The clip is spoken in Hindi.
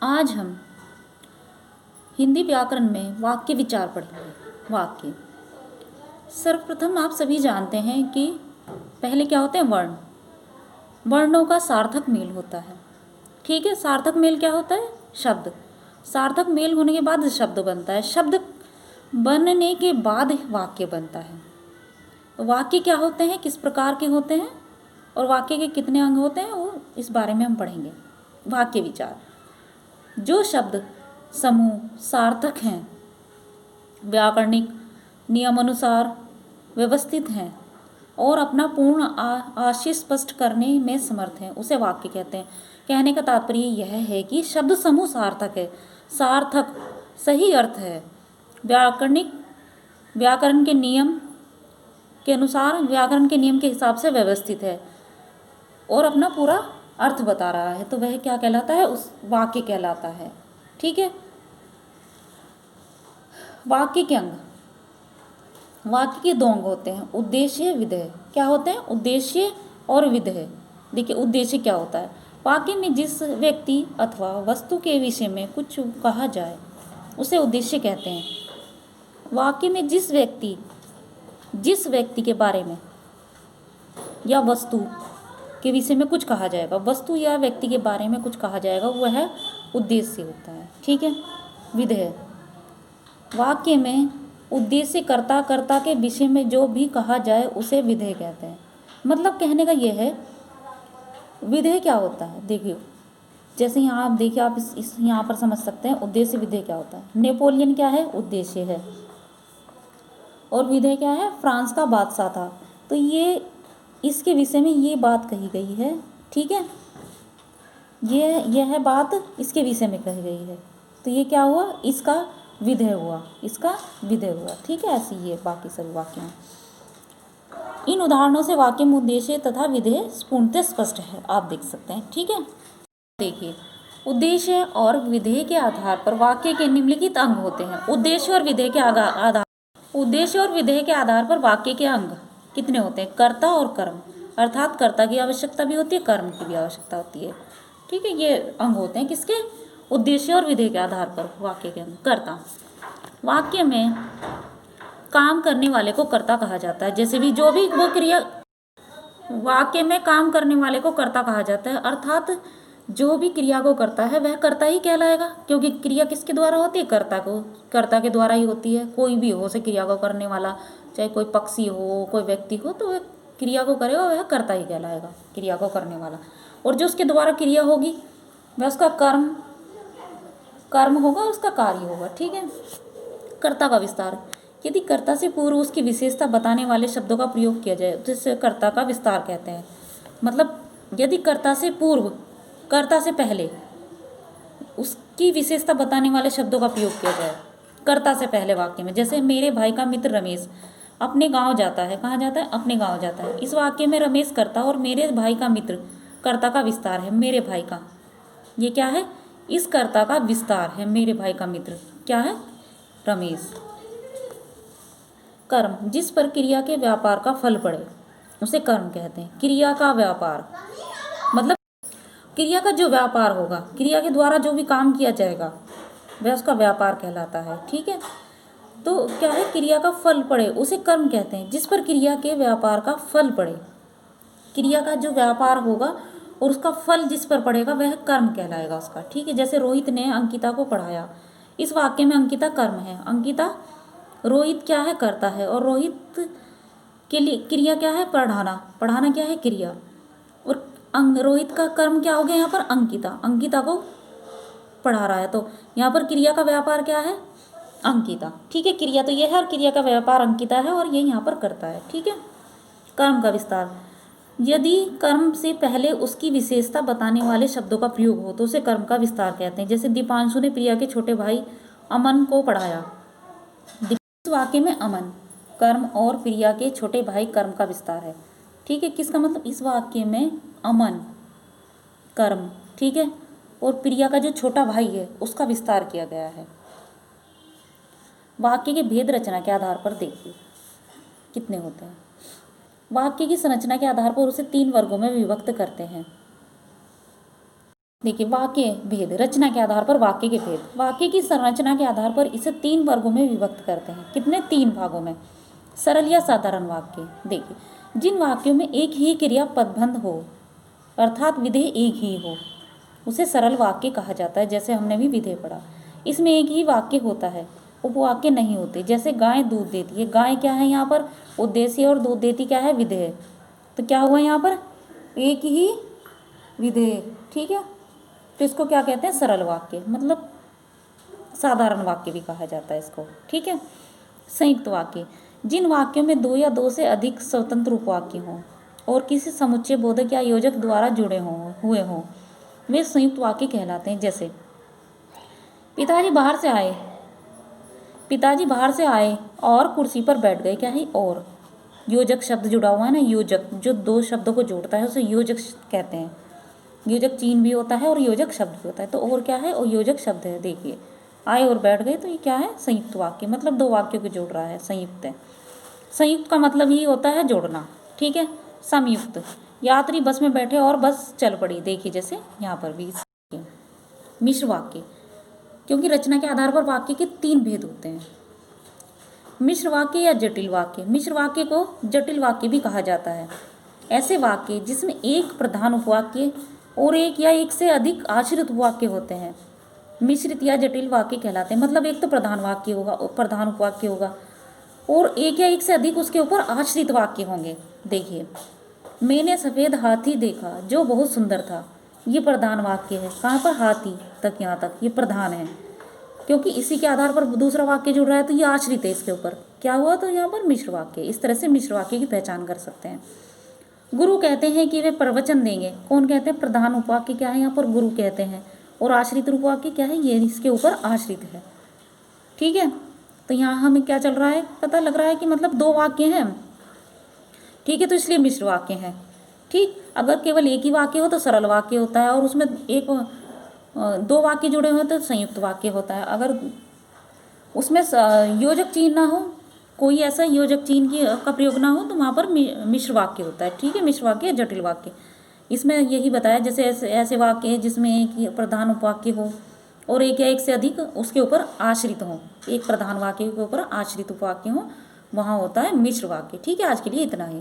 आज हम हिंदी व्याकरण में वाक्य विचार पढ़ेंगे। वाक्य सर्वप्रथम आप सभी जानते हैं कि पहले क्या होते हैं वर्ण। वर्णों का सार्थक मेल होता है। ठीक है, सार्थक मेल क्या होता है? शब्द। सार्थक मेल होने के बाद शब्द बनता है। शब्द बनने के बाद वाक्य बनता है। तो वाक्य क्या होते हैं, किस प्रकार के होते हैं और वाक्य के कितने अंग होते हैं, वो इस बारे में हम पढ़ेंगे। वाक्य विचार। जो शब्द समूह सार्थक हैं, व्याकरणिक नियमानुसार व्यवस्थित हैं और अपना पूर्ण आशय स्पष्ट करने में समर्थ हैं, उसे वाक्य कहते हैं। कहने का तात्पर्य यह है कि शब्द समूह सार्थक है, सार्थक सही अर्थ है, व्याकरण के नियम के अनुसार, व्याकरण के नियम के हिसाब से व्यवस्थित है और अपना पूरा अर्थ बता रहा है, तो वह क्या कहलाता है? उस वाक्य कहलाता है। ठीक है। वाक्य के अंग। वाक्य के दो अंग होते हैं, उद्देश्य विधेय। क्या होते हैं? उद्देश्य और विधेय। देखिए, उद्देश्य क्या होता है? वाक्य में जिस व्यक्ति अथवा वस्तु के विषय में कुछ कहा जाए उसे उद्देश्य कहते हैं। वाक्य में जिस व्यक्ति के बारे में या वस्तु के विषय में कुछ कहा जाएगा, वस्तु या व्यक्ति के बारे में कुछ कहा जाएगा, वह उद्देश्य होता है। ठीक है। विधेय। वाक्य में उद्देश्य कर्ता के विषय में जो भी कहा जाए उसे विधेय कहते हैं। मतलब कहने का यह है, विधेय क्या होता है? देखिए, जैसे यहाँ आप देखिए, आप इस यहाँ पर समझ सकते हैं उद्देश्य विधेय क्या होता है। नेपोलियन क्या है? उद्देश्य है। और विधेय क्या है? फ्रांस का बादशाह था, तो ये इसके विषय में ये बात कही गई है। ठीक है, यह बात इसके विषय में कही गई है, तो ये क्या हुआ? इसका विधेय हुआ, इसका विधेय हुआ। ठीक है, ऐसी ये बाकी सभी वाक्य हैं। इन उदाहरणों से वाक्य में उद्देश्य तथा विधेय पूर्णतः स्पष्ट है, आप देख सकते हैं। ठीक है, देखिए, उद्देश्य और विधेय के आधार पर वाक्य के निम्नलिखित अंग होते हैं। उद्देश्य और विधेय के आधार पर वाक्य के अंग कितने होते हैं? कर्ता और कर्म, अर्थात कर्ता की आवश्यकता भी होती है, कर्म की भी आवश्यकता होती है। ठीक है, ये अंग होते हैं किसके? उद्देश्य और विधेय के आधार पर वाक्य के अंग। कर्ता। वाक्य में काम करने वाले को कर्ता कहा जाता है। जैसे भी जो भी वो क्रिया, वाक्य में काम करने वाले को कर्ता कहा जाता है, अर्थात जो भी क्रिया को करता है वह कर्ता ही कहलाएगा, क्योंकि क्रिया किसके द्वारा होती है? कर्ता के द्वारा ही होती है। कोई भी हो, से क्रिया को करने वाला, चाहे कोई पक्षी हो, कोई व्यक्ति हो, तो वह क्रिया को करेगा, वह कर्ता ही कहलाएगा, क्रिया को करने वाला। और जो उसके द्वारा क्रिया होगी वह उसका कर्म होगा, उसका कार्य होगा। ठीक है। कर्ता का विस्तार। यदि कर्ता से पूर्व उसकी विशेषता बताने वाले शब्दों का प्रयोग किया जाए तो इसे कर्ता का विस्तार कहते हैं। मतलब यदि कर्ता से पूर्व, कर्ता से पहले उसकी विशेषता बताने वाले शब्दों का प्रयोग किया जाए कर्ता से पहले वाक्य में, जैसे मेरे भाई का मित्र रमेश अपने गांव जाता है। कहाँ जाता है? अपने गांव जाता है। इस वाक्य में रमेश कर्ता और मेरे भाई का मित्र कर्ता का विस्तार है। मेरे भाई का, ये क्या है? इस कर्ता का विस्तार है। मेरे भाई का मित्र क्या है? रमेश। कर्म। जिस पर क्रिया के व्यापार का फल पड़े उसे कर्म कहते हैं। क्रिया का व्यापार मतलब क्रिया का जो व्यापार होगा, क्रिया के द्वारा जो भी काम किया जाएगा वह उसका व्यापार कहलाता है। ठीक है, तो क्या है? क्रिया का फल पड़े उसे कर्म कहते हैं। जिस पर क्रिया के व्यापार का फल पड़े, क्रिया का जो व्यापार होगा और उसका फल जिस पर पड़ेगा वह कर्म कहलाएगा उसका। ठीक है, जैसे रोहित ने अंकिता को पढ़ाया। इस वाक्य में अंकिता कर्म है, अंकिता, रोहित क्या है? करता है। और रोहित के लिए क्रिया क्या है? पढ़ाना। पढ़ाना क्या है? क्रिया। और रोहित का कर्म क्या हो गया यहाँ पर? अंकिता, अंकिता को पढ़ा रहा है, तो यहाँ पर क्रिया का व्यापार क्या है? अंकिता। ठीक है, क्रिया तो ये है और क्रिया का व्यापार अंकिता है और ये यहाँ पर करता है। ठीक है। कर्म का विस्तार। यदि कर्म से पहले उसकी विशेषता बताने वाले शब्दों का प्रयोग हो तो उसे कर्म का विस्तार कहते हैं। जैसे दीपांशु ने प्रिया के छोटे भाई अमन को पढ़ाया। इस वाक्य में अमन कर्म और प्रिया के छोटे भाई कर्म का विस्तार है। ठीक है, किसका मतलब? इस वाक्य में अमन कर्म, ठीक है, और प्रिया का जो छोटा भाई है उसका विस्तार किया गया है। वाक्य के भेद रचना के आधार पर देखिए कितने होते हैं। वाक्य की संरचना के आधार पर उसे 3 वर्गों में विभक्त करते हैं। देखिए वाक्य भेद, रचना के आधार पर वाक्य के भेद। वाक्य की संरचना के आधार पर इसे 3 वर्गों में विभक्त करते हैं। कितने? 3 भागों में। सरल या साधारण वाक्य। देखिए जिन वाक्यों में एक ही क्रिया पदबंध हो अर्थात विधेय एक ही हो उसे सरल वाक्य कहा जाता है। जैसे हमने भी विधेय पढ़ा, इसमें एक ही वाक्य होता है, उपवाक्य नहीं होते। जैसे गाय दूध देती है, गाय क्या है यहाँ पर? उद्देश्य, और दूध देती क्या है? विधेय। तो क्या हुआ यहाँ पर? एक ही विधेय। ठीक है, तो इसको क्या कहते हैं? सरल वाक्य, मतलब साधारण वाक्य भी कहा जाता है इसको। ठीक है। संयुक्त वाक्य, जिन वाक्यों में 2 या 2 से अधिक स्वतंत्र उपवाक्य हों और किसी समुच्चय बोधक या योजक द्वारा जुड़े हुए हों वे संयुक्त वाक्य कहलाते हैं। जैसे पिताजी बाहर से आए, पिताजी बाहर से आए और कुर्सी पर बैठ गए। क्या है? और योजक शब्द जुड़ा हुआ है ना, योजक जो 2 शब्दों को जोड़ता है उसे योजक कहते हैं। योजक चिन्ह भी होता है और योजक शब्द भी होता है। तो और क्या है? और योजक शब्द है। देखिए आए और बैठ गए, तो ये क्या है? संयुक्त वाक्य, मतलब 2 वाक्यों को जोड़ रहा है, संयुक्त है। संयुक्त का मतलब ही होता है जोड़ना। ठीक है। समयुक्त, यात्री बस में बैठे और बस चल पड़ी। देखिए जैसे यहाँ पर भी। मिश्र वाक्य, क्योंकि रचना के आधार पर वाक्य के 3 भेद होते हैं। मिश्र वाक्य या जटिल वाक्य। मिश्र वाक्य को जटिल वाक्य भी कहा जाता है। ऐसे वाक्य जिसमें एक प्रधान उपवाक्य और एक या एक से अधिक आश्रित उपवाक्य होते हैं मिश्रित या जटिल वाक्य कहलाते हैं। मतलब एक तो प्रधान वाक्य होगा, प्रधान उपवाक्य होगा, और एक या एक से अधिक उसके ऊपर आश्रित वाक्य होंगे। देखिए मैंने सफ़ेद हाथी देखा जो बहुत सुंदर था, ये प्रधान वाक्य है। कहाँ पर? हाथी तक, यहाँ तक ये प्रधान है, क्योंकि इसी के आधार पर दूसरा वाक्य जुड़ रहा है तो ये आश्रित है इसके ऊपर। क्या हुआ? तो यहाँ पर मिश्र वाक्य। इस तरह से मिश्र वाक्य की पहचान कर सकते हैं। गुरु कहते हैं कि वे प्रवचन देंगे। कौन कहते हैं? प्रधान उपवाक्य क्या है यहाँ पर? गुरु कहते हैं। और आश्रित उपवाक्य क्या है? ये इसके ऊपर आश्रित है। ठीक है, तो यहाँ हमें क्या चल रहा है? पता लग रहा है कि मतलब 2 वाक्य हैं। ठीक है, तो इसलिए मिश्र वाक्य हैं। ठीक, अगर केवल एक ही वाक्य हो तो सरल वाक्य होता है, और उसमें 2 वाक्य जुड़े हुए तो संयुक्त वाक्य होता है। अगर उसमें योजक चिन्ह ना हो, कोई ऐसा योजक चिन्ह का प्रयोग ना हो, तो वहाँ पर मिश्र वाक्य होता है। ठीक है, मिश्र वाक्य या जटिल वाक्य। इसमें यही बताया, जैसे ऐसे वाक्य है जिसमें एक प्रधान उपवाक्य हो और एक या एक से अधिक उसके ऊपर आश्रित हो, एक प्रधान वाक्य के ऊपर आश्रित उपवाक्य हो, वहाँ होता है मिश्र वाक्य। ठीक है, आज के लिए इतना ही।